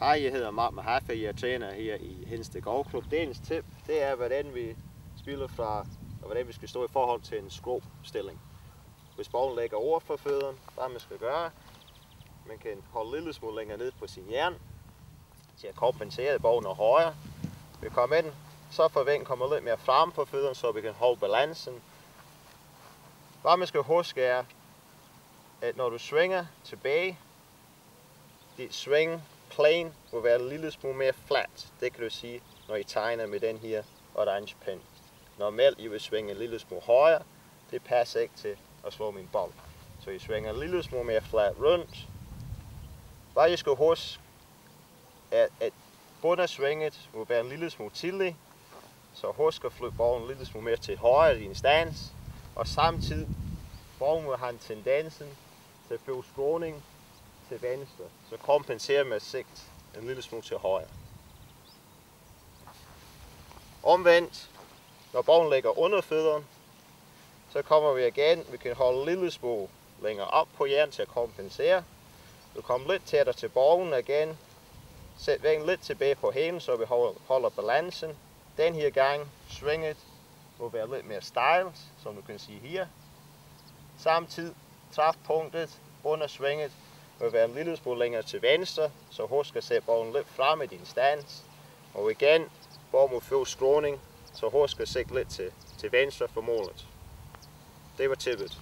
Hej, jeg hedder Mark Mahaffey, jeg er træner her i Hensted Golfklub. Dagens tip, det er, hvordan vi spiller fra, og hvordan vi skal stå i forhold til en skrå-stilling. Hvis bolden ligger over for fødderne, hvad man skal gøre, man kan holde lidt smule længere ned på sin jern, til at kompensere, at bolden er højere. Vi kommer ind, så får vinden kommer lidt mere frem på fødderne, så vi kan holde balancen. Hvad man skal huske er, at når du svinger tilbage, dit swing plane vil være en lille smule mere flat. Det kan du sige, når I tegner med den her orange pen. Normalt I vil svinge en lille smule højere. Det passer ikke til at slå min bold. Så I svinger en lille smule mere flat rundt. Hvad I skal huske, er, at bunden af svinget vil være en lille smule tidlig. Så husk at flytte bolden en lille smule mere til højre i din stance. Og samtidig, bolden vil have en tendensen til at få skråning til venstre, så kompenserer med sigt en lille smule til højre. Omvendt, når bolden ligger under fødderne, så kommer vi igen, vi kan holde en lille smule længere op på jern til at kompensere. Du kommer lidt tættere til bolden igen, sæt vinden lidt tilbage på hælen, så vi holder balancen. Den her gang, svinget må være lidt mere stejlt, som du kan se her. Samtidig, træfpunktet under svinget vil være en lille smule længere til venstre, så husk at sætte bolden lidt frem i din stance. Og igen, bolden må få skråning, så husk at sætte lidt til venstre for målet. Det var tippet.